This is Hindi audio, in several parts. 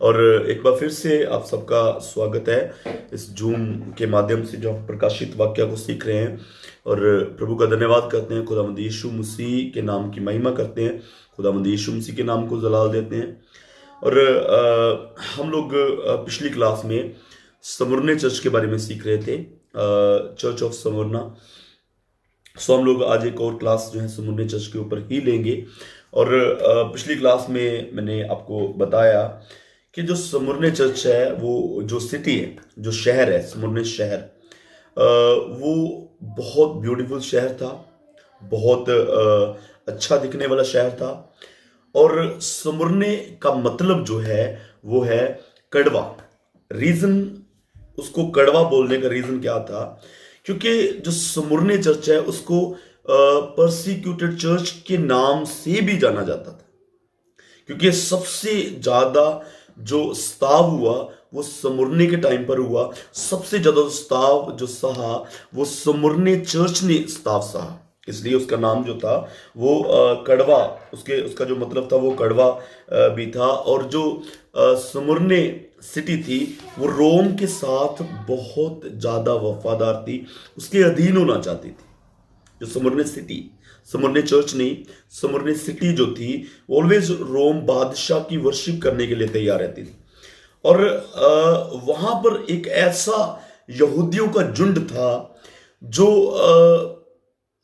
और एक बार फिर से आप सबका स्वागत है इस जूम के माध्यम से जो आप प्रकाशित वाक्य को सीख रहे हैं। और प्रभु का धन्यवाद करते हैं, खुदावंद यीशु मसीह के नाम की महिमा करते हैं, खुदावंद यीशु मसीह के नाम को जलाल देते हैं। और हम लोग पिछली क्लास में स्मुरने चर्च के बारे में सीख रहे थे, चर्च ऑफ स्मुरना। सो हम लोग आज एक और क्लास जो है स्मुरने चर्च के ऊपर ही लेंगे। और पिछली क्लास में मैंने आपको बताया कि जो स्मुरने चर्च है, वो जो सिटी है, जो शहर है, स्मुरने शहर, वो बहुत ब्यूटीफुल शहर था, बहुत अच्छा दिखने वाला शहर था। और स्मुरने का मतलब जो है वो है कड़वा। रीजन, उसको कड़वा बोलने का रीजन क्या था? क्योंकि जो स्मुरने चर्च है उसको परसिक्यूटेड चर्च के नाम से भी जाना जाता था, क्योंकि सबसे ज्यादा जो स्ताव हुआ वो स्मुरने के टाइम पर हुआ। सबसे ज्यादा स्ताव जो सहा वो स्मुरने चर्च ने स्ताव सहा, इसलिए उसका नाम जो था वो कड़वा, उसका जो मतलब था वो कड़वा भी था। और जो स्मुरने सिटी थी वो रोम के साथ बहुत ज्यादा वफादार थी, उसके अधीन होना चाहती थी। जो स्मुरने सिटी, स्मुरने चर्च नहीं, स्मुरने सिटी जो थी, ऑलवेज रोम बादशाह की वर्शिप करने के लिए तैयार रहती थी। और वहां पर एक ऐसा यहूदियों का झुंड था जो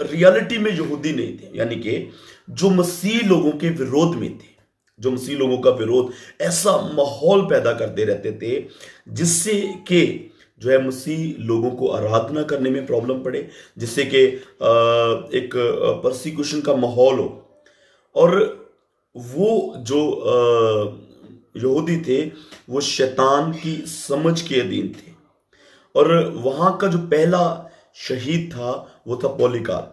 रियलिटी में यहूदी नहीं थे, यानी कि जो मसीह लोगों के विरोध में थे, जो मसीह लोगों का विरोध, ऐसा माहौल पैदा करते रहते थे जिससे कि जो है मसीह लोगों को आराधना करने में प्रॉब्लम पड़े, जिससे कि एक परसिक्यूशन का माहौल हो। और वो जो यहूदी थे वो शैतान की समझ के अधीन थे। और वहां का जो पहला शहीद था वो था पॉलीकार,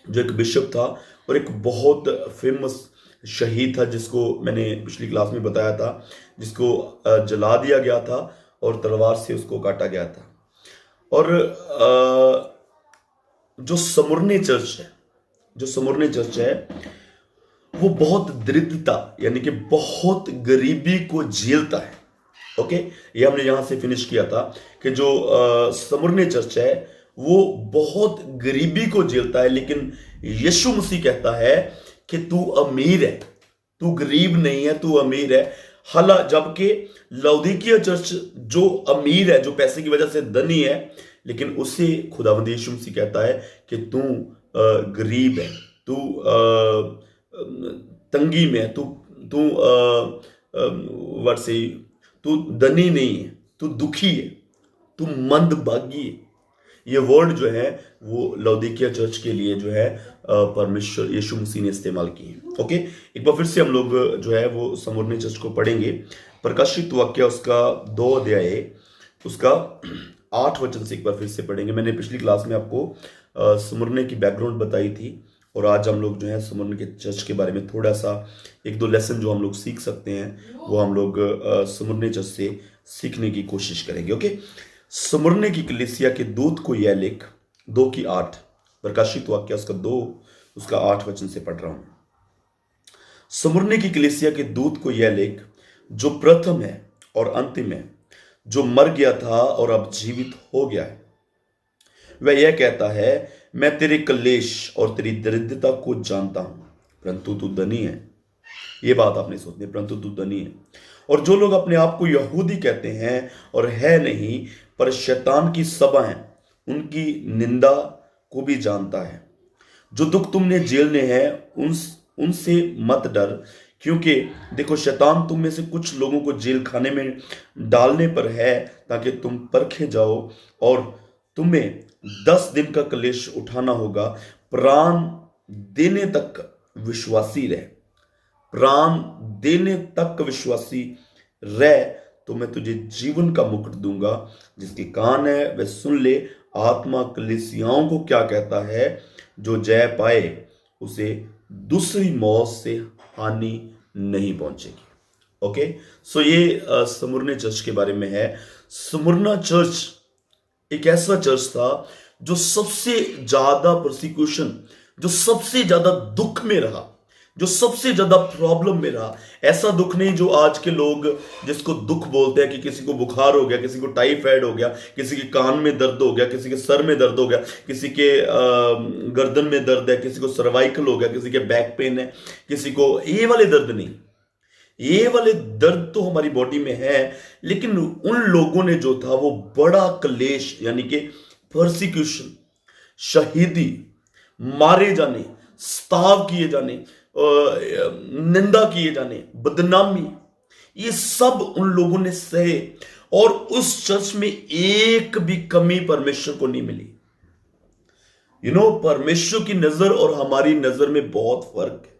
जो एक बिशप था और एक बहुत फेमस शहीद था, जिसको मैंने पिछली क्लास में बताया था, जिसको जला दिया गया था और तलवार से उसको काटा गया था। और जो स्मुरने चर्च है, जो स्मुरने चर्च है वो बहुत दरिद्रता, यानी कि बहुत गरीबी को झेलता है। ओके, ये हमने यहां से फिनिश किया था कि जो स्मुरने चर्च है वो बहुत गरीबी को झेलता है, लेकिन यीशु मसीह कहता है कि तू अमीर है, तू गरीब नहीं है, तू अमीर है। हालांकि जबकि लौदीकिया चर्च जो अमीर है, जो पैसे की वजह से धनी है, लेकिन उसे खुदावंद यीशु मसीह कहता है कि तू गरीब है, तू तंगी में है, तू तू वर्ड से तू धनी नहीं है, तू दुखी है, तू मंदभागी है। ये वर्ड जो है वो लौदीकिया चर्च के लिए जो है परमेश्वर यीशु मसीह ने इस्तेमाल की है। ओके, एक बार फिर से हम लोग जो है वो स्मुरने चर्च को पढ़ेंगे। प्रकाशित वाक्य उसका 2 अध्याय, उसका 8 वचन से एक बार फिर से पढ़ेंगे। मैंने पिछली क्लास में आपको स्मुरने की बैकग्राउंड बताई थी, और आज हम लोग जो है स्मुरने के चर्च के बारे में थोड़ा सा 1-2 लेसन जो हम लोग सीख सकते हैं वो हम लोग स्मुरने चर्च से सीखने की कोशिश करेंगे। ओके, स्मुरने की कलीसिया के दूत को यह लिख, 2:8, प्रकाशित वाक्य उसका 2 उसका 8 वचन से पढ़ रहा हूं। स्मुरने की कलीसिया के दूत को यह लिख, जो प्रथम है और अंतिम है, जो मर गया था और अब जीवित हो गया है। वह यह कहता है, मैं तेरे कलेश और तेरी दरिद्रता को जानता हूं, परंतु तू धनी है। यह बात आपने सुनी, परंतु तू धनी है। और जो लोग अपने आप को यहूदी कहते हैं और है नहीं, पर शैतान की सभा है, उनकी निंदा को भी जानता है। जो दुख तुमने झेलने हैं उनसे मत डर, क्योंकि देखो शैतान तुम में से कुछ लोगों को जेल खाने में डालने पर है, ताकि तुम परखे जाओ, और तुम्हें 10 दिन का कलेश उठाना होगा। प्राण देने तक विश्वासी रहे, प्राण देने तक विश्वासी रह, तो मैं तुझे जीवन का मुकुट दूंगा। जिसके कान है वह सुन ले, आत्मा कलीसियाओं को क्या कहता है। जो जय पाए उसे दूसरी मौत से हानि नहीं पहुंचेगी। ओके, सो ये स्मुरने चर्च के बारे में है। स्मुरना चर्च एक ऐसा चर्च था जो सबसे ज्यादा प्रोसिक्यूशन, जो सबसे ज्यादा दुख में रहा, जो सबसे ज्यादा प्रॉब्लम में रहा, ऐसा दुख नहीं जो आज के लोग जिसको दुख बोलते हैं कि किसी को बुखार हो गया, किसी को टाइफाइड हो गया, किसी के कान में दर्द हो गया, किसी के सर में दर्द हो गया, किसी के गर्दन में दर्द है, किसी को सर्वाइकल हो गया, किसी के बैक पेन है, किसी को, ये वाले दर्द नहीं। ये वाले दर्द तो हमारी बॉडी में है, लेकिन उन लोगों ने जो था वो बड़ा क्लेश, यानी कि परसिक्यूशन, शहीदी, मारे जाने, स्ताव किए जाने, निंदा किए जाने, बदनामी, ये सब उन लोगों ने सहे, और उस चर्च में एक भी कमी परमेश्वर को नहीं मिली। परमेश्वर की नजर और हमारी नजर में बहुत फर्क है।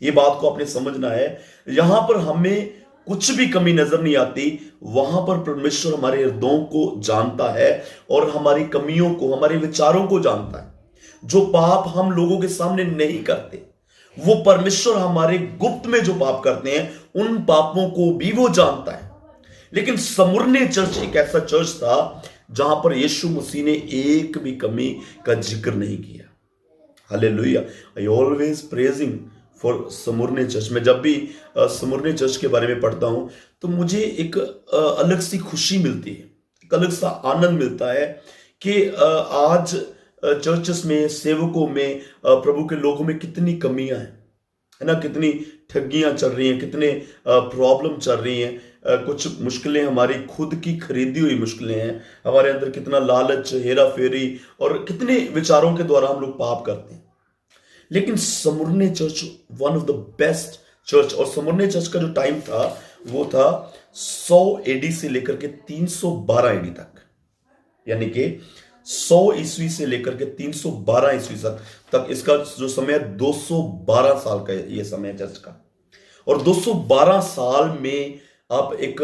ये बात को आपने समझना है। यहां पर हमें कुछ भी कमी नजर नहीं आती, वहां पर परमेश्वर हमारे हृदयों को जानता है और हमारी कमियों को, हमारे विचारों को जानता है। जो पाप हम लोगों के सामने नहीं करते, वो परमेश्वर हमारे गुप्त में जो पाप करते हैं, उन पापों को भी वो जानता है। लेकिन स्मुरने चर्च एक ऐसा चर्च था जहां पर यीशु मसीह ने एक भी कमी का जिक्र नहीं किया। Hallelujah. I always praising for Smyrna church. मैं जब भी स्मुरने चर्च के बारे में पढ़ता हूं तो मुझे एक अलग सी खुशी मिलती है, एक अलग सा आनंद मिलता है कि आज चर्चेस में, सेवकों में, प्रभु के लोगों में कितनी कमियां हैं, है ना, कितनी ठगियां चल रही हैं, कितने प्रॉब्लम चल रही हैं, कुछ मुश्किलें हमारी खुद की खरीदी हुई मुश्किलें हैं, हमारे अंदर कितना लालच, हेरा फेरी और कितने विचारों के द्वारा हम लोग पाप करते हैं। लेकिन Smyrna church one of the best church, और स्मुरने चर्च का जो टाइम था वो था 100 एडी से लेकर के 312 एडी तक, यानी कि 100 ईस्वी से लेकर के 312 ईस्वी तक इसका जो समय है 212 साल का ये समय है चर्च का। और 212 साल में आप एक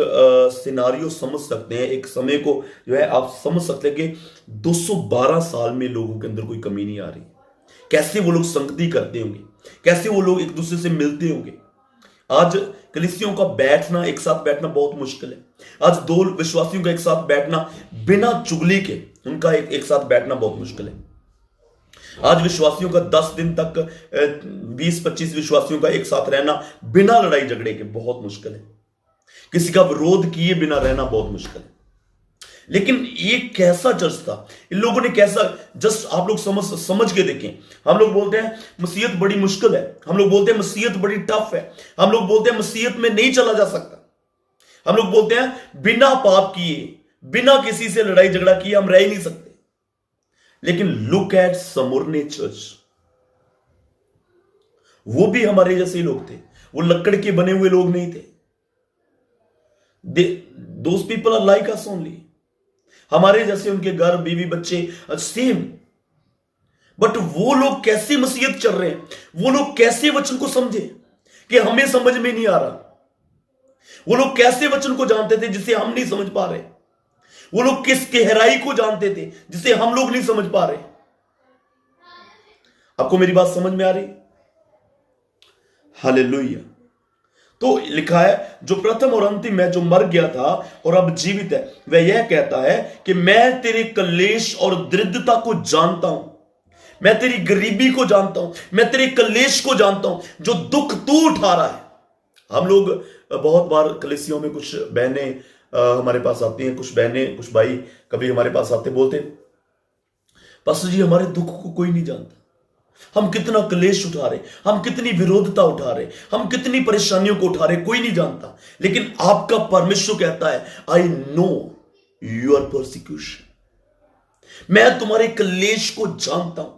सिनारियो समझ सकते हैं, एक समय को जो है आप समझ सकते हैं कि 212 साल में लोगों के अंदर कोई कमी नहीं आ रही। कैसे वो लोग संगति करते होंगे, कैसे वो लोग एक दूसरे से मिलते होंगे। आज कलीसियों का बैठना, एक साथ बैठना बहुत मुश्किल है। आज दो विश्वासियों का एक साथ बैठना बिना चुगली के, उनका एक साथ बैठना बहुत मुश्किल है। आज विश्वासियों का 10 दिन तक 20-25 विश्वासियों का एक साथ रहना बिना लड़ाई झगड़े के बहुत मुश्किल है। किसी का विरोध किए बिना रहना बहुत मुश्किल है। लेकिन ये कैसा चर्च था, इन लोगों ने कैसा, जस्ट आप लोग समझ के देखें। हम लोग बोलते हैं मसीहत बड़ी मुश्किल है, हम लोग बोलते हैं मसीहत बड़ी टफ है, हम लोग बोलते हैं मसीहत में नहीं चला जा सकता, हम लोग बोलते हैं बिना पाप किए, बिना किसी से लड़ाई झगड़ा किए हम रह ही नहीं सकते। लेकिन लुक एट स्मुरने चर्च, वो भी हमारे जैसे ही लोग थे, वो लकड़ के बने हुए लोग नहीं थे। Those people are like us only, हमारे जैसे उनके घर, बीवी, बच्चे सेम। बट वो लोग कैसे मसीहत चल रहे हैं, वो लोग कैसे वचन को समझे कि हमें समझ में नहीं आ रहा। वो लोग कैसे वचन को जानते थे जिसे हम नहीं समझ पा रहे। वो लोग किस गहराई को जानते थे जिसे हम लोग नहीं समझ पा रहे। आपको मेरी बात समझ में आ रही? हालेलुया। तो लिखा है जो प्रथम और अंतिम है, जो मर गया था और अब जीवित है, वह यह कहता है कि मैं तेरे कलेश और दृढ़ता को जानता हूं, मैं तेरी गरीबी को जानता हूं, मैं तेरे कलेश को जानता हूं, जो दुख तू उठा रहा है। हम लोग बहुत बार कलीसियों में, कुछ बहनें हमारे पास आती हैं, कुछ बहनें, कुछ भाई कभी हमारे पास आते, बोलते पास्टर जी हमारे दुख को कोई नहीं जानता, हम कितना क्लेश उठा रहे, हम कितनी विरोधता उठा रहे, हम कितनी परेशानियों को उठा रहे, कोई नहीं जानता। लेकिन आपका परमेश्वर कहता है आई नो योर परसिक्यूशन, मैं तुम्हारे क्लेश को जानता हूं,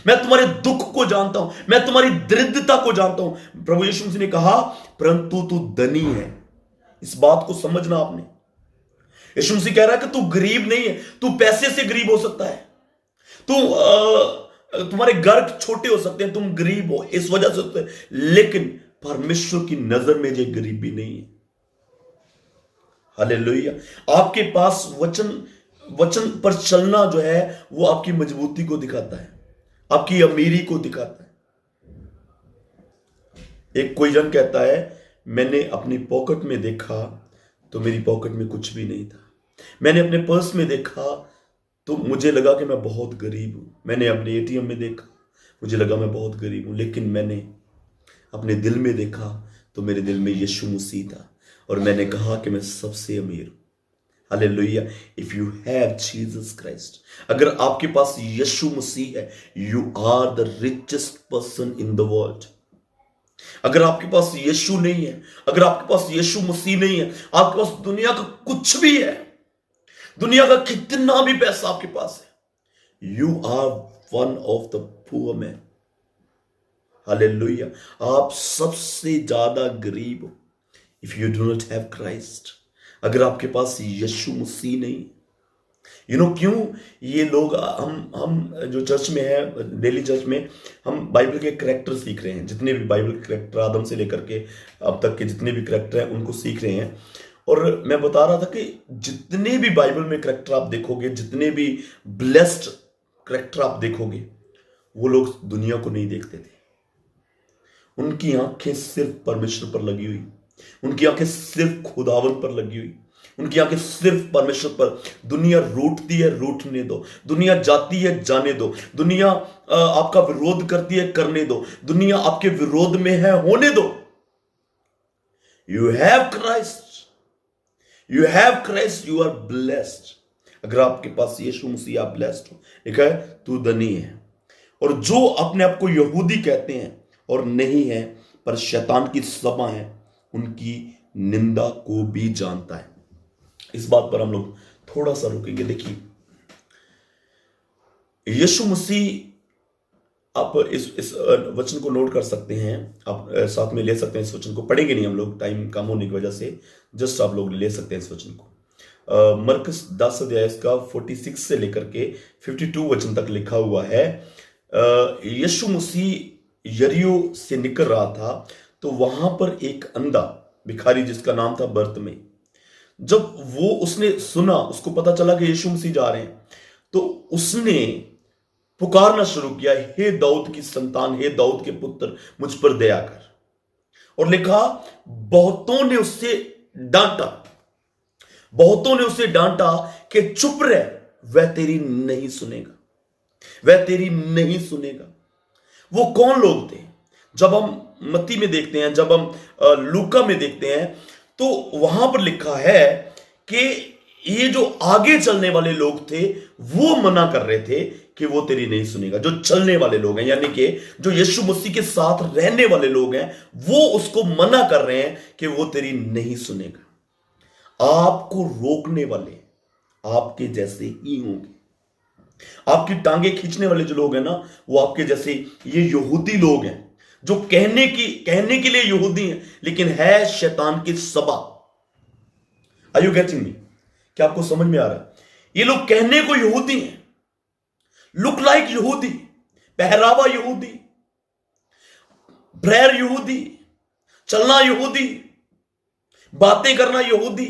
मैं तुम्हारे दुख को जानता हूं, मैं तुम्हारी दृढ़ता को जानता हूं। प्रभु यीशु मसीह ने कहा परंतु तू धनी है। इस बात को समझना आपने। यीशु मसीह कह रहा है कि तू गरीब नहीं है, तू पैसे से गरीब हो सकता है, तुम्हारे घर छोटे हो सकते हैं, तुम गरीब हो इस वजह से, लेकिन परमेश्वर की नजर में ये गरीबी नहीं है। हालेलुया। आपके पास वचन पर चलना जो है वो आपकी मजबूती को दिखाता है, आपकी अमीरी को दिखाता है। एक कोई जन कहता है मैंने अपनी पॉकेट में देखा तो मेरी पॉकेट में कुछ भी नहीं था, मैंने अपने पर्स में देखा तो मुझे लगा कि मैं बहुत गरीब हूं, मैंने अपने एटीएम में देखा मुझे लगा मैं बहुत गरीब हूं, लेकिन मैंने अपने दिल में देखा तो मेरे दिल में यीशु मसीह था और मैंने कहा कि मैं सबसे अमीर हूं। Hallelujah. If you have Jesus Christ, अगर आपके पास यीशु मसीह है, you are the richest person in the world. अगर आपके पास यीशु नहीं है, अगर आपके पास यीशु मसीह नहीं है, आपके पास दुनिया का कुछ भी है, दुनिया का कितना भी पैसा आपके पास है, you are one of the poor man. Hallelujah. आप सबसे ज्यादा गरीब हो if you do not have Christ. अगर आपके पास यीशु मसीह नहीं, क्यों ये लोग, हम जो चर्च में है, डेली चर्च में हम बाइबल के करैक्टर सीख रहे हैं। जितने भी बाइबल के करैक्टर आदम से लेकर के अब तक के जितने भी करैक्टर हैं उनको सीख रहे हैं। और मैं बता रहा था कि जितने भी बाइबल में करैक्टर आप देखोगे, जितने भी ब्लेस्ड करैक्टर आप देखोगे, वो लोग दुनिया को नहीं देखते थे। उनकी आंखें सिर्फ परमेश्वर पर लगी हुई, उनकी आंखें सिर्फ खुदावन पर लगी हुई, उनकी आंखें सिर्फ परमेश्वर पर। दुनिया रूठती है, रूठने दो। दुनिया जाती है, जाने दो। दुनिया आपका विरोध करती है, करने दो। दुनिया आपके विरोध में है, होने दो। You have Christ, you have Christ, you are blessed. अगर आपके पास यीशु मसीह, आप ब्लेस्ड हो। लिखा है तू धनी है। और जो अपने आप को यहूदी कहते हैं और नहीं है पर शैतान की सभा है, उनकी निंदा को भी जानता है। इस बात पर हम लोग थोड़ा सा रुकेंगे। देखिए, यीशु मसीह, आप इस वचन को नोट कर सकते हैं, आप साथ में ले सकते हैं। इस वचन को पढ़ेंगे नहीं हम लोग, टाइम कम होने की वजह से, जस्ट आप लोग ले सकते हैं इस वचन को। मरकस 10 अध्याय का 46 से लेकर के 52 वचन तक लिखा हुआ है। यीशु मसीह यरीहो से निकल रहा था तो वहां पर एक अंधा भिखारी जिसका नाम था बर्तिमेई, जब वो उसने सुना, उसको पता चला कि यीशु मसीह जा रहे हैं, तो उसने पुकारना शुरू किया, हे दाऊद की संतान, हे दाऊद के पुत्र, मुझ पर दया कर। और लिखा, बहुतों ने उससे डांटा, बहुतों ने उसे डांटा कि चुप रह, वह तेरी नहीं सुनेगा, वह तेरी नहीं सुनेगा। वो कौन लोग थे? जब हम मत्ती में देखते हैं, जब हम लूका में देखते हैं, तो वहां पर लिखा है कि ये जो आगे चलने वाले लोग थे वो मना कर रहे थे कि वो तेरी नहीं सुनेगा। जो चलने वाले लोग हैं, यानी कि जो यीशु मसीह के साथ रहने वाले लोग हैं, वो उसको मना कर रहे हैं कि वो तेरी नहीं सुनेगा। आपको रोकने वाले आपके जैसे ही होंगे। आपकी टांगे खींचने वाले जो लोग हैं ना, वो आपके जैसे ये यहूदी लोग हैं, जो कहने के लिए यहूदी हैं, लेकिन है शैतान की सभा। Are you getting me? क्या आपको समझ में आ रहा है? ये लोग कहने को यहूदी हैं, लुक लाइक यहूदी, पहरावा यहूदी, प्रेयर यहूदी, चलना यहूदी, बातें करना यहूदी,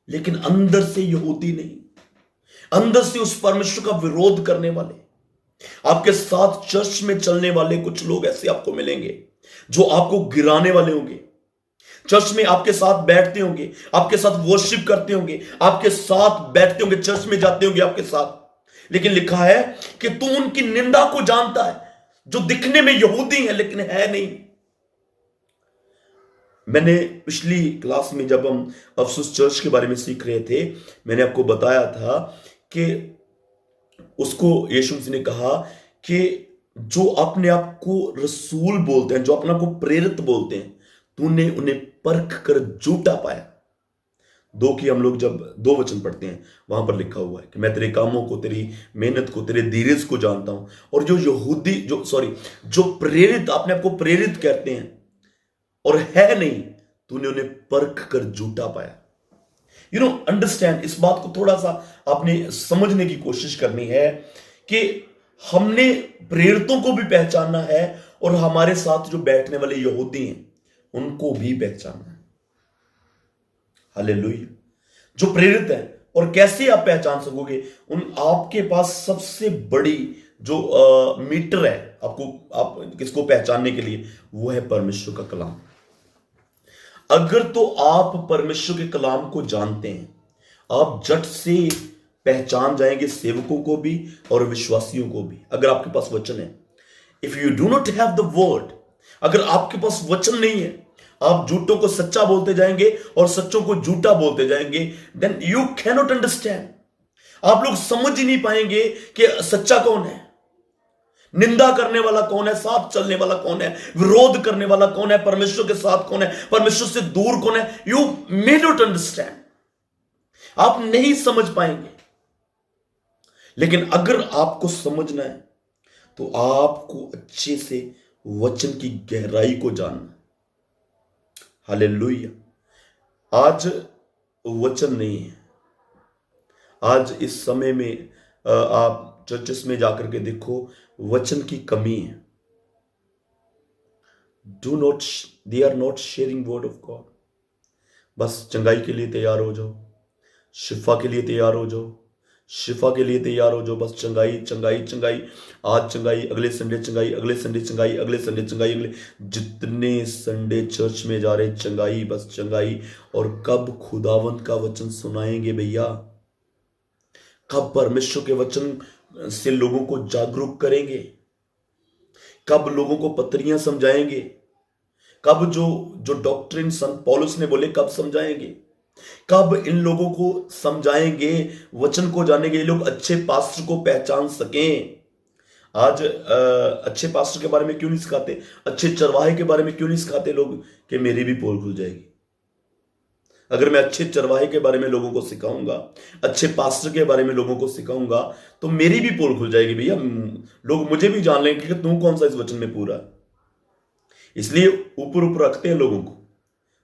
लेकिन अंदर से यहूदी नहीं। अंदर से उस परमेश्वर का विरोध करने वाले। आपके साथ चर्च में चलने वाले कुछ लोग ऐसे आपको मिलेंगे जो आपको गिराने वाले होंगे। चर्च में आपके साथ बैठते होंगे, आपके साथ वर्शिप करते होंगे, आपके साथ बैठते होंगे, चर्च में जाते होंगे आपके साथ, लेकिन लिखा है कि तू उनकी निंदा को जानता है, जो दिखने में यहूदी है लेकिन है नहीं। मैंने पिछली क्लास में जब हम अफसुस चर्च के बारे में सीख रहे थे, मैंने आपको बताया था कि उसको यीशु मसीह ने कहा कि जो अपने आप को रसूल बोलते हैं, जो अपने आप को प्रेरित बोलते हैं, तूने उन्हें परख कर झूठा पाया। 2 की हम लोग जब 2 वचन पढ़ते हैं, वहां पर लिखा हुआ है कि मैं तेरे कामों को, तेरी मेहनत को, तेरे धीरज को जानता हूं। और जो यहूदी जो प्रेरित, अपने आप को प्रेरित कहते हैं और है नहीं, तूने उन्हें परख कर झूठा पाया। अंडरस्टैंड, इस बात को थोड़ा सा आपने समझने की कोशिश करनी है कि हमने प्रेरितों को भी पहचानना है और हमारे साथ जो बैठने वाले यहूदी हैं उनको भी पहचानना है। हालेलुया। जो प्रेरित है, और कैसे आप पहचान सकोगे? आपके पास सबसे बड़ी जो मीटर है आप किसको पहचानने के लिए, वो है परमेश्वर का कलाम। अगर तो आप परमेश्वर के कलाम को जानते हैं, आप झट से पहचान जाएंगे सेवकों को भी और विश्वासियों को भी। अगर आपके पास वचन है, if you do not have the word, अगर आपके पास वचन नहीं है, आप झूठों को सच्चा बोलते जाएंगे और सच्चों को झूठा बोलते जाएंगे, देन यू कैनॉट अंडरस्टैंड। आप लोग समझ ही नहीं पाएंगे कि सच्चा कौन है, निंदा करने वाला कौन है, साथ चलने वाला कौन है, विरोध करने वाला कौन है, परमेश्वर के साथ कौन है, परमेश्वर से दूर कौन है। यू मे नॉट अंडरस्टैंड, आप नहीं समझ पाएंगे। लेकिन अगर आपको समझना है तो आपको अच्छे से वचन की गहराई को जानना। हालेलुया। आज वचन नहीं है। आज इस समय में आप चर्चेस में जाकर के देखो, वचन की कमी है। They are not sharing word of God. बस चंगाई के लिए तैयार हो जाओ, शिफा के लिए तैयार हो जाओ, शिफा के लिए तैयार हो जाओ। बस चंगाई चंगाई चंगाई, आज चंगाई, अगले संडे चंगाई, अगले संडे चंगाई, अगले संडे चंगाई, अगले जितने संडे चर्च में जा रहे चंगाई, बस चंगाई। और कब खुदावंत का वचन सुनाएंगे भैया? कब परमेश्वर के वचन से लोगों को जागरूक करेंगे? कब लोगों को पत्रियां समझाएंगे? कब जो डॉक्ट्रिन संत पौलुस ने बोले कब समझाएंगे? कब इन लोगों को समझाएंगे, वचन को जानेंगे, ये लोग अच्छे पास्टर को पहचान सकें। आज अच्छे पास्टर के बारे में क्यों नहीं सिखाते, अच्छे चरवाहे के बारे में क्यों नहीं सिखाते लोग कि मेरी भी पोल खुल जाएगी। अगर मैं अच्छे चरवाहे के बारे में लोगों को सिखाऊंगा, अच्छे पास्टर के बारे में लोगों को सिखाऊंगा, तो मेरी भी पोल खुल जाएगी भैया। लोग मुझे भी जान लेंगे कि तू कौन सा इस वचन में पूरा है। इसलिए ऊपर ऊपर रखते हैं लोगों को,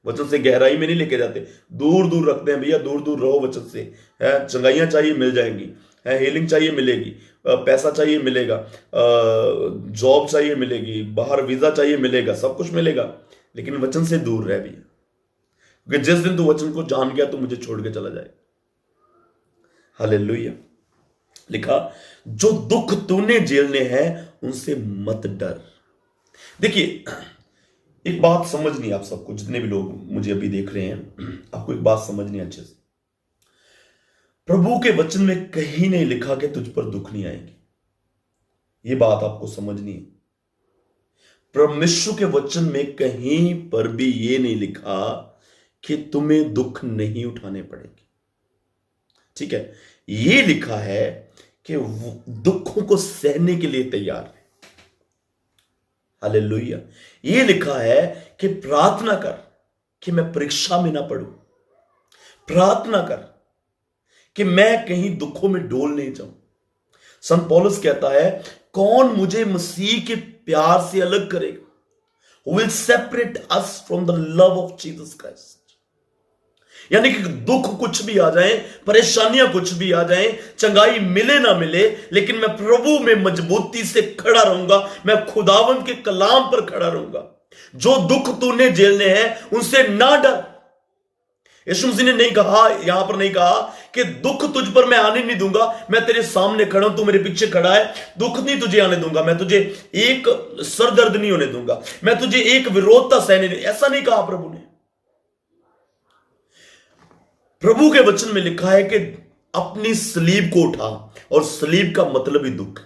वचन से गहराई में नहीं लेके जाते, दूर दूर रखते हैं भैया। दूर दूर रहो वचन से। है चंगाइयां चाहिए मिल जाएंगी, है हीलिंग चाहिए मिलेगी, पैसा चाहिए मिलेगा, जॉब चाहिए मिलेगी, बाहर वीजा चाहिए मिलेगा, सब कुछ मिलेगा। लेकिन वचन से दूर रह भैया, क्योंकि जिस दिन तू वचन को जान गया तो मुझे छोड़ के चला जाए। हालेलुया। लिखा, जो दुख तूने झेलने हैं उनसे मत डर। देखिए, एक बात समझनी आप सबको, जितने भी लोग मुझे अभी देख रहे हैं, आपको एक बात समझनी अच्छे से। प्रभु के वचन में कहीं नहीं लिखा कि तुझ पर दुख नहीं आएंगे। ये बात आपको समझनी है। परमेश्वर के वचन में कहीं पर भी ये नहीं लिखा कि तुम्हें दुख नहीं उठाने पड़ेंगे। ठीक है, ये लिखा है कि दुखों को सहने के लिए तैयार है। हालेलुया। ये लिखा है कि प्रार्थना कर कि मैं परीक्षा में ना पड़ूं, प्रार्थना कर कि मैं कहीं दुखों में डोल नहीं जाऊं। संत पौलुस कहता है, कौन मुझे मसीह के प्यार से अलग करेगा? Who will separate us from the love of Jesus Christ? यानी कि दुख कुछ भी आ जाए, परेशानियां कुछ भी आ जाए, चंगाई मिले ना मिले, लेकिन मैं प्रभु में मजबूती से खड़ा रहूंगा। मैं खुदावंत के कलाम पर खड़ा रहूंगा। जो दुख तूने झेलने हैं उनसे ना डर। यीशु मसीह ने नहीं कहा, यहां पर नहीं कहा कि दुख तुझ पर मैं आने नहीं दूंगा, मैं तेरे सामने खड़ा हूं, तू मेरे पीछे खड़ा है, दुख नहीं तुझे आने दूंगा, मैं तुझे एक सरदर्द नहीं होने दूंगा, मैं तुझे एक विरोधता सहने नहीं। ऐसा नहीं कहा प्रभु ने। प्रभु के वचन में लिखा है कि अपनी सलीब को उठा, और सलीब का मतलब ही दुख।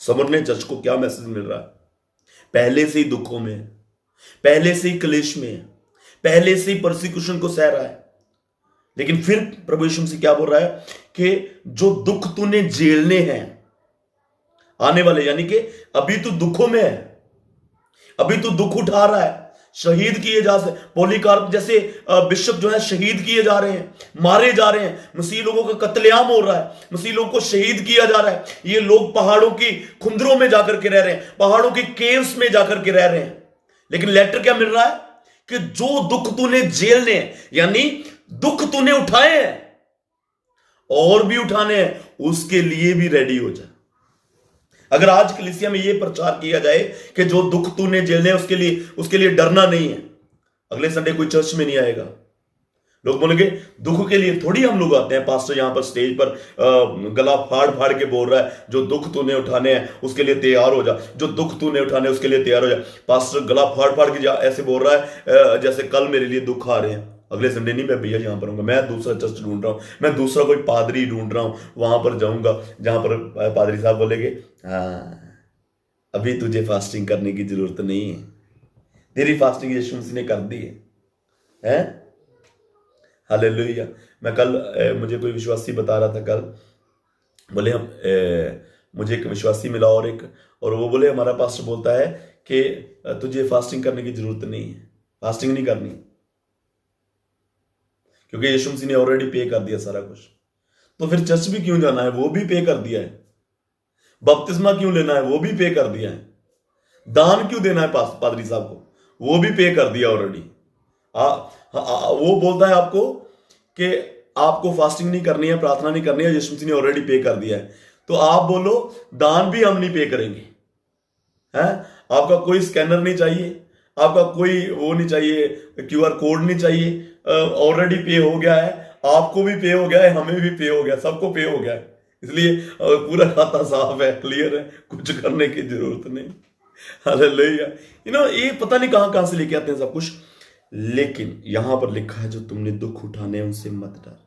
समझने चर्च को क्या मैसेज मिल रहा है? पहले से ही दुखों में, पहले से ही क्लेश में, पहले से ही परसिक्यूशन को सह रहा है, लेकिन फिर प्रभु यीशु मसीह क्या बोल रहा है कि जो दुख तूने झेलने हैं आने वाले, यानी कि अभी तू दुखों में है, अभी तू दुख उठा रहा है, शहीद किए जा सकते, पॉलीकार्प जैसे बिशप जो है शहीद किए जा रहे हैं, मारे जा रहे हैं, मसीह लोगों का कत्लेआम हो रहा है, मसीह लोगों को शहीद किया जा रहा है। ये लोग पहाड़ों की खुंदरों में जाकर के रह रहे हैं, पहाड़ों की केव्स में जाकर के रह रहे हैं। लेकिन लेटर क्या मिल रहा है कि जो दुख तूने झेलने हैं, यानी दुख तूने उठाए हैं और भी उठाने हैं, उसके लिए भी रेडी हो जा। अगर आज कलीसिया में यह प्रचार किया जाए कि जो दुख तूने झेलने हैं उसके लिए डरना नहीं है, अगले संडे कोई चर्च में नहीं आएगा। लोग बोलेंगे दुख के लिए थोड़ी हम लोग आते हैं, पास्टर यहां पर स्टेज पर गला फाड़ फाड़ के बोल रहा है जो दुख तूने उठाने हैं उसके लिए तैयार हो जा, जो दुख तूने उठाने उसके लिए तैयार हो जा। पास्टर गला फाड़ फाड़ के ऐसे बोल रहा है जैसे कल मेरे लिए दुख आ रहे हैं, अगले संडे नहीं मैं भैया यहां पर हूंगा, मैं दूसरा चर्च ढूंढ रहा हूं, मैं दूसरा कोई पादरी ढूंढ रहा हूं, वहां पर जाऊंगा जहां पर पादरी साहब बोलेंगे हाँ अभी तुझे फास्टिंग करने की जरूरत नहीं है, तेरी फास्टिंग यीशु मसीह ने कर दी है, हैं? हालेलुया। मैं कल मुझे कोई विश्वासी बता रहा था कल, बोले हम मुझे एक विश्वासी मिला और वो बोले हमारा पास्टर बोलता है कि तुझे फास्टिंग करने की जरूरत नहीं है, फास्टिंग नहीं करनी क्योंकि यीशु मसीह ने ऑलरेडी पे कर दिया सारा कुछ। तो फिर चर्च भी क्यों जाना है, वो भी पे कर दिया है। बपतिस्मा क्यों लेना है, वो भी पे कर दिया है। दान क्यों देना है पादरी साहब को, वो भी पे कर दिया ऑलरेडी। वो बोलता है आपको कि आपको फास्टिंग नहीं करनी है, प्रार्थना नहीं करनी है, यीशु मसीह ने ऑलरेडी पे कर दिया है। तो आप बोलो दान भी हम नहीं पे करेंगे, हैं? आपका कोई स्कैनर नहीं चाहिए, आपका कोई वो नहीं चाहिए, क्यूआर कोड नहीं चाहिए, ऑलरेडी पे हो गया है, आपको भी पे हो गया है, हमें भी पे हो गया, सबको पे हो गया है। इसलिए पूरा खाता साफ है, क्लियर है, कुछ करने की जरूरत नहीं। हालेलुया। ये पता नहीं कहां कहां से लेके आते हैं सब कुछ, लेकिन यहां पर लिखा है जो तुमने दुख उठाने उनसे मत डर,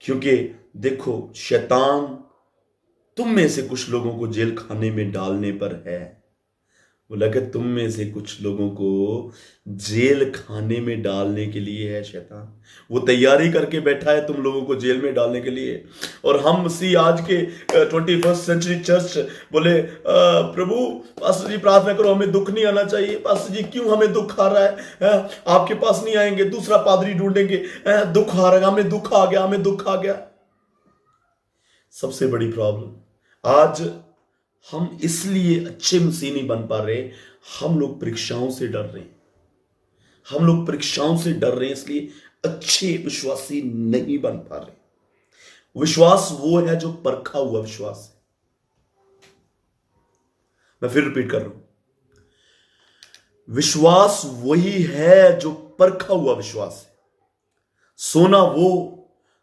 क्योंकि देखो शैतान तुम में से कुछ लोगों को जेल खाने में डालने पर है। बोला कि तुम में से कुछ लोगों को जेल खाने में डालने के लिए है शैतान, वो तैयारी करके बैठा है तुम लोगों को जेल में डालने के लिए। और हम मसीह आज के 21st सेंचुरी चर्च बोले प्रभु पास्टर जी प्रार्थना करो, हमें दुख नहीं आना चाहिए। पास्टर जी क्यों हमें दुख आ रहा है? आपके पास नहीं आएंगे, दूसरा पादरी ढूंढेंगे, दुख आ रहा है, हमें दुख आ गया, हमें दुख आ गया। सबसे बड़ी प्रॉब्लम आज हम इसलिए अच्छे मसीह नहीं बन पा रहे, हम लोग परीक्षाओं से डर रहे हैं, हम लोग परीक्षाओं से डर रहे हैं, इसलिए अच्छे विश्वासी नहीं बन पा रहे। विश्वास वो है जो परखा हुआ विश्वास है। मैं फिर रिपीट कर रहा हूं, विश्वास वही है जो परखा हुआ विश्वास है। सोना वो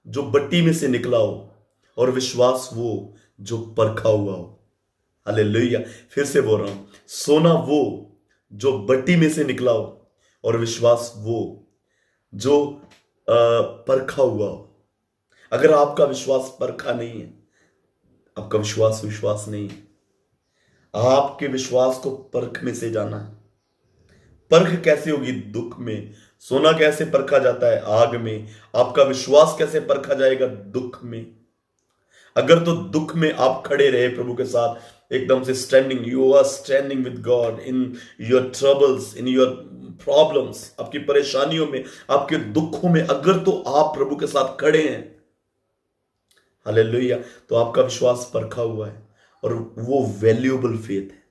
जो बट्टी में से निकला हो, और विश्वास वो जो परखा हुआ हो। हालेलुया। फिर से बोल रहा हूं, सोना वो जो बट्टी में से निकला हो, और विश्वास वो जो परखा हुआ हो। अगर आपका विश्वास परखा नहीं है, आपका विश्वास नहीं है। आपके विश्वास को परख में से जाना है। परख कैसे होगी? दुख में। सोना कैसे परखा जाता है? आग में। आपका विश्वास कैसे परखा जाएगा? दुख में। अगर तो दुख में आप खड़े रहे प्रभु के साथ, एकदम से standing, you are standing with God in your troubles, in your problems, आपकी परेशानियों में, आपके दुखों में, अगर तो आप प्रभु के साथ खड़े हैं, हालेलुया, तो आपका विश्वास परखा हुआ है और वो वैल्यूएबल फेथ है।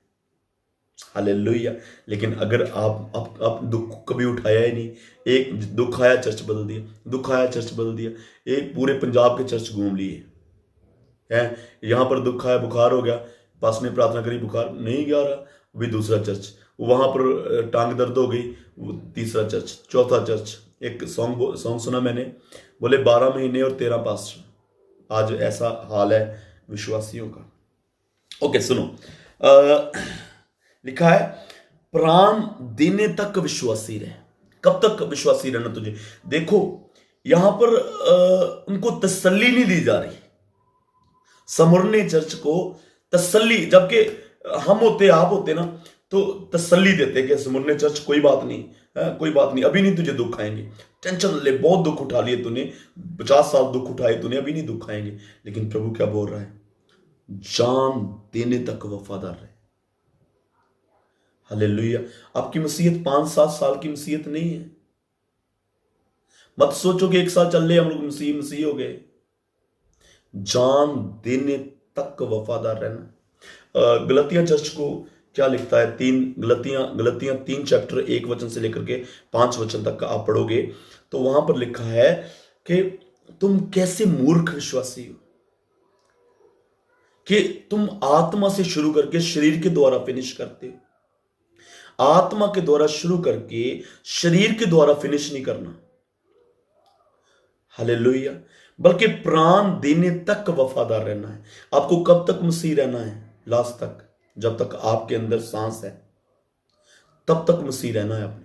हालेलुया। लेकिन अगर आप दुख कभी उठाया ही नहीं, एक दुख आया चर्च बदल दिया, दुख आया चर्च बदल दिया, एक पूरे पंजाब के चर्च घूम लिए है। यहां पर दुख आया, बुखार हो गया, पास में प्रार्थना करी, बुखार नहीं गया रहा, भी दूसरा चर्च। वहां पर टांग दर्द हो गई, वो तीसरा चर्च, चौथा चर्च। एक सॉन्ग सुना मैंने, बोले 12 महीने और 13 पास्टर। आज ऐसा हाल है विश्वासियों का। ओके सुनो, लिखा है प्राण देने तक विश्वासी रहे। कब तक विश्वासी रहना तुझे? देखो यहां पर उनको तसल्ली नहीं दी जा रही, समरने चर्च को तसल्ली, जबकि हम होते, आप होते ना, तो तसल्ली देते कि समरने चर्च कोई बात नहीं है, कोई बात नहीं, अभी नहीं तुझे दुख आएंगे, टेंशन ले, बहुत दुख उठा लिए तूने, 50 साल दुख उठाए तूने, अभी नहीं दुख आएंगे। लेकिन प्रभु क्या बोल रहा है? जान देने तक वफादार रहे। हालेलुया। आपकी मसीहत 5-7 साल की मसीहत नहीं है। मत सोचो कि 1 साल चल रहे हम लोग मसीह हो गए। जान देने तक वफादार रहना। गलतियां चर्च को क्या लिखता है? गलतियां 3 चैप्टर 1 वचन से लेकर के 5 वचन तक का आप पढ़ोगे तो वहां पर लिखा है कि तुम कैसे मूर्ख विश्वासी हो कि तुम आत्मा से शुरू करके शरीर के द्वारा फिनिश करते हो। आत्मा के द्वारा शुरू करके शरीर के द्वारा फिनिश नहीं करना। हालेलुया। बल्कि प्राण देने तक वफादार रहना है। आपको कब तक मसीह रहना है? लास्ट तक, जब तक आपके अंदर सांस है तब तक मसीह रहना है अपने।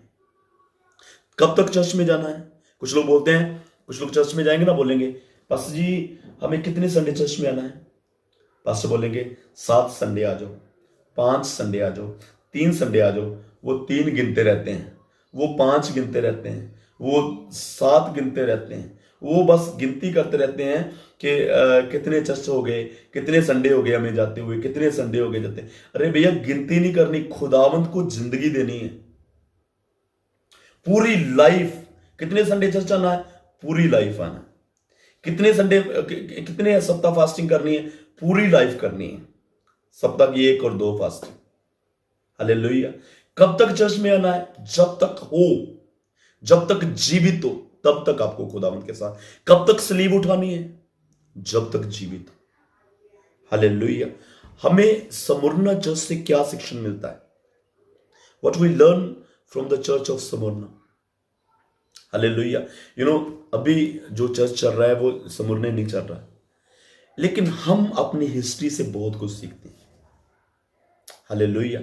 कब तक चर्च में जाना है? कुछ लोग बोलते हैं, कुछ लोग चर्च में जाएंगे ना, बोलेंगे पास्टर जी हमें कितने संडे चर्च में आना है? पास्टर बोलेंगे 7 संडे आ जाओ, 5 संडे आ जाओ, 3 संडे आ जाओ, वो 3 गिनते रहते हैं, वो 5 गिनते रहते हैं, वो 7 गिनते रहते हैं, वो बस गिनती करते रहते हैं कि कितने चर्च हो गए, कितने संडे हो गए हमें जाते हुए, कितने संडे हो गए जाते। अरे भैया गिनती नहीं करनी, खुदावंत को जिंदगी देनी है, पूरी लाइफ। कितने संडे चर्च आना है? पूरी लाइफ आना। कितने संडे, कितने सप्ताह फास्टिंग करनी है? पूरी लाइफ करनी है, सप्ताह की 1 और 2 फास्टिंग। हालेलुया। कब तक चर्च में आना है? जब तक हो, जब तक जीवित हो, तब तक आपको खुदावंत के साथ। कब तक सलीब उठानी है? जब तक जीवित हो। हालेलुया। हमें स्मुरना चर्च से क्या शिक्षण मिलता है? What we learn from the church of Smyrna. Hallelujah. अभी जो चर्च चल रहा है वो स्मुरना नहीं चल रहा है, लेकिन हम अपनी हिस्ट्री से बहुत कुछ सीखते हैं। हालेलुया।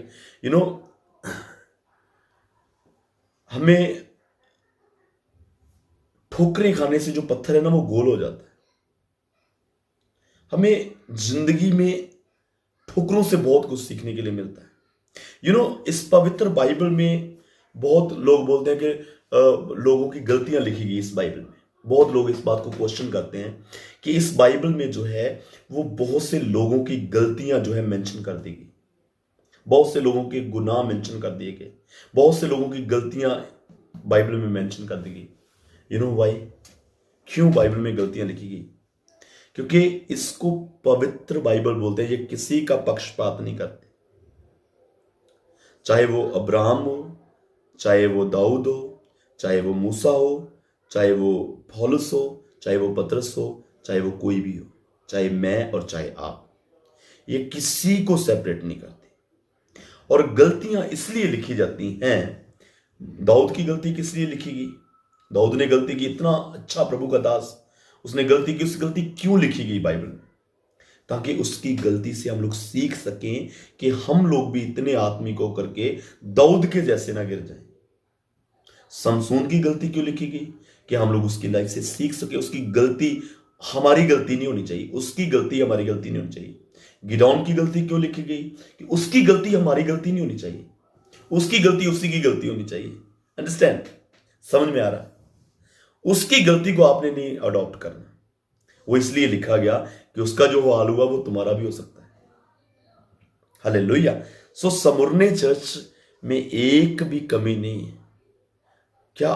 हमें ठोकरें खाने से जो पत्थर है ना, वो गोल हो जाता है। हमें जिंदगी में ठोकरों से बहुत कुछ सीखने के लिए मिलता है। इस पवित्र बाइबल में बहुत लोग बोलते हैं कि लोगों की गलतियां लिखी गई इस बाइबल में। बहुत लोग इस बात को क्वेश्चन करते हैं कि इस बाइबल में जो है वो बहुत से लोगों की गलतियां जो है मेंशन कर दी गई, बहुत से लोगों के गुनाह मेंशन कर दिए गए, बहुत से लोगों की गलतियां बाइबल में मेंशन कर दी गई। वाई? क्यों बाइबल में गलतियां लिखी गई? क्योंकि इसको पवित्र बाइबल बोलते हैं। ये किसी का पक्षपात नहीं करते, चाहे वो अब्राहम हो, चाहे वो दाऊद हो, चाहे वो मूसा हो, चाहे वो पौलुस हो, चाहे वो पतरस हो, चाहे वो कोई भी हो, चाहे मैं और चाहे आप, ये किसी को सेपरेट नहीं करते। और गलतियां इसलिए लिखी जाती हैं। दाऊद की गलती किस लिए लिखी गई? दाऊद ने गलती की, इतना अच्छा प्रभु का दास, उसने गलती की। उस गलती क्यों लिखी गई बाइबल में? ताकि उसकी गलती से हम लोग सीख सकें कि हम लोग भी इतने आत्मिक होकर के दाऊद के जैसे ना गिर जाएं। समसून की गलती क्यों लिखी गई? कि हम लोग उसकी लाइफ से सीख सके। उसकी गलती हमारी गलती नहीं होनी चाहिए, उसकी गलती हमारी गलती नहीं होनी चाहिए। गिदौन की गलती क्यों लिखी गई? कि उसकी गलती हमारी गलती नहीं होनी चाहिए, उसकी गलती उसी की गलती होनी चाहिए। अंडरस्टैंड? समझ में आ रहा है? उसकी गलती को आपने नहीं अडॉप्ट करना। वो इसलिए लिखा गया कि उसका जो हाल हुआ वो तुम्हारा भी हो सकता है। हालेलुया। सो स्मुरना चर्च में एक भी कमी नहीं है। क्या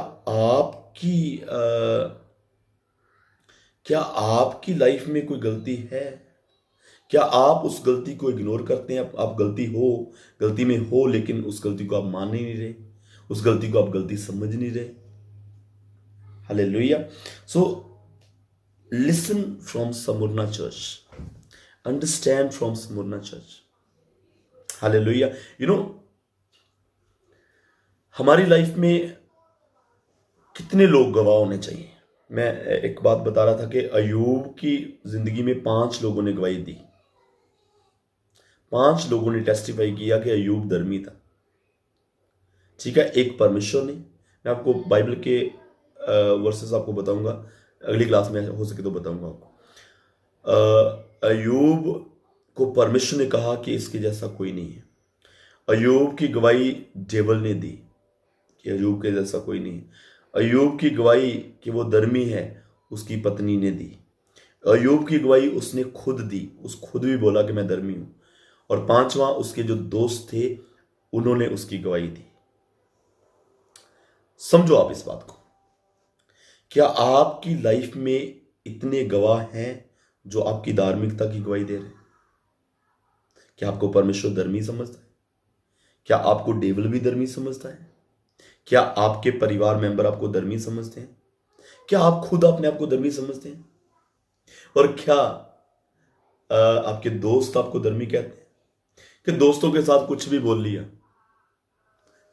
आपकी लाइफ में कोई गलती है? क्या आप उस गलती को इग्नोर करते हैं? आप गलती में हो, लेकिन उस गलती को आप मान ही नहीं रहे, उस गलती को आप गलती समझ नहीं रहे। Hallelujah. So listen from Smyrna church, understand from Smyrna church. Hallelujah. हमारी लाइफ में कितने लोग गवाह होने चाहिए? मैं एक बात बता रहा था कि अयूब की जिंदगी में 5 लोगों ने गवाही दी, 5 लोगों ने टेस्टिफाई किया कि अयूब धर्मी था। ठीक है, एक परमेश्वर ने, मैं आपको बाइबल के वर्सेस आपको बताऊंगा, अगली क्लास में हो सके तो बताऊंगा आपको। अयूब को परमेश्वर ने कहा कि इसके जैसा कोई नहीं है। अयूब की गवाही डेविल ने दी कि अयूब के जैसा कोई नहीं है। अयूब की गवाही कि वो धर्मी है, उसकी पत्नी ने दी। अयूब की गवाही उसने खुद दी, उस खुद भी बोला कि मैं धर्मी हूं। और 5वां, उसके जो दोस्त थे उन्होंने उसकी गवाही दी। समझो आप इस बात को। क्या आपकी लाइफ में इतने गवाह हैं जो आपकी धार्मिकता की गवाही दे रहे हैं? क्या आपको परमेश्वर धर्मी समझता है? क्या आपको डेविल भी धर्मी समझता है? क्या आपके परिवार मेंबर आपको धर्मी समझते हैं? क्या आप खुद अपने आप को धर्मी समझते हैं? और क्या आपके दोस्त आपको धर्मी कहते हैं? कि दोस्तों के साथ कुछ भी बोल लिया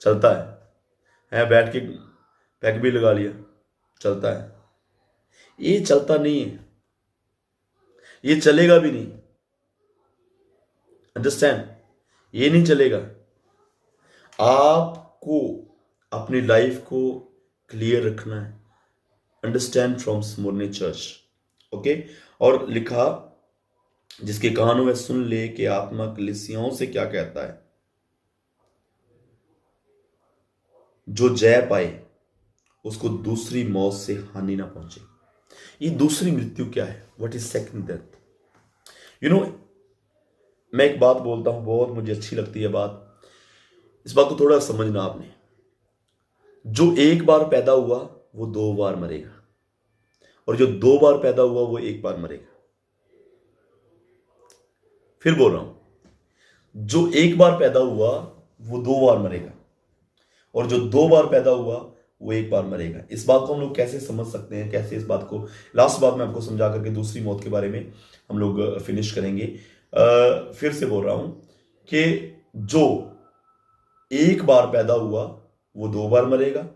चलता है, बैठ के पैक भी लगा लिया चलता है? ये चलता नहीं है, ये चलेगा भी नहीं। अंडरस्टैंड? ये नहीं चलेगा। आपको अपनी लाइफ को क्लियर रखना है। Understand from Smyrna church. Okay. और लिखा जिसके कानों में सुन ले कि आत्मा कलीसियाओं से क्या कहता है। जो जय पाए उसको दूसरी मौत से हानि ना पहुंचे। ये दूसरी मृत्यु क्या है? What is second death? You know, मैं एक बात बोलता हूं, बहुत मुझे अच्छी लगती है बात। इस बात को थोड़ा समझना आपने। जो एक बार पैदा हुआ वो 2 बार मरेगा, और जो 2 बार पैदा हुआ वो 1 बार मरेगा। फिर बोल रहा हूं, जो 1 बार पैदा हुआ वो 2 बार मरेगा, और जो 2 बार पैदा हुआ वो 1 बार मरेगा। इस बात को हम लोग कैसे समझ सकते हैं? कैसे इस बात को, लास्ट बात मैं आपको समझा करके दूसरी मौत के बारे में हम लोग फिनिश करेंगे। फिर से बोल रहा हूं कि जो 1 बार पैदा हुआ वो 2 बार मरेगा,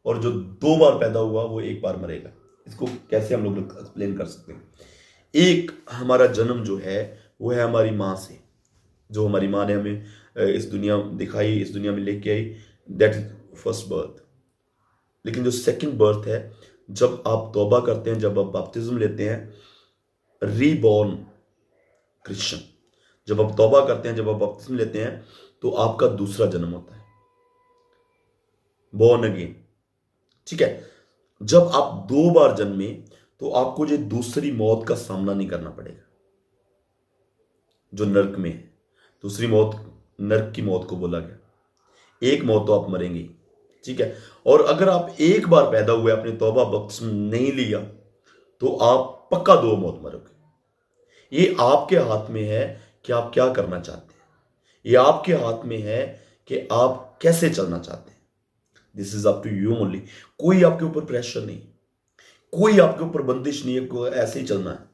और जो 2 बार पैदा हुआ वो 1 बार मरेगा। इसको कैसे हम लोग एक्सप्लेन कर सकते हैं? एक, हमारा जन्म जो है वो है हमारी माँ से, जो हमारी माँ ने हमें इस दुनिया दिखाई, इस दुनिया में लेके आई, दैट इज फर्स्ट बर्थ। लेकिन जो सेकंड बर्थ है, जब आप तौबा करते हैं, जब आप बैप्टिज्म लेते हैं, रीबॉर्न क्रिश्चियन, जब आप तौबा करते हैं, जब आप बैप्टिज्म लेते हैं, तो आपका दूसरा जन्म होता है, बॉर्न अगेन। ठीक है? जब आप 2 बार जन्मे तो आपको जो दूसरी मौत का सामना नहीं करना पड़ेगा, जो नर्क में है। दूसरी मौत नर्क की मौत को बोला गया। एक मौत तो आप मरेंगे, ठीक है? और अगर आप 1 बार पैदा हुए, अपने तौबा बख्श नहीं लिया, तो आप पक्का 2 मौत मरोगे। ये आपके हाथ में है कि आप क्या करना चाहते हैं। ये आपके हाथ में है कि आप कैसे चलना चाहते हैं। This is up to you only. कोई आपके ऊपर प्रेशर नहीं, कोई आपके ऊपर बंदिश नहीं है, कोई ऐसे ही चलना है।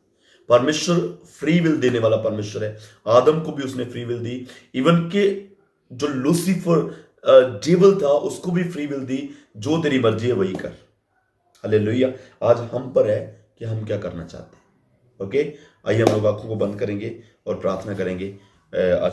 परमेश्वर फ्री विल देने वाला परमेश्वर है। आदम को भी उसने फ्री विल दी, इवन के जो लूसीफर डेविल था उसको भी फ्री विल दी। जो तेरी मर्जी है वही कर। हालेलुया। आज हम पर है कि हम क्या करना चाहते हैं। ओके, आइए हम लोग आंखों को बंद करेंगे और प्रार्थना करेंगे। आज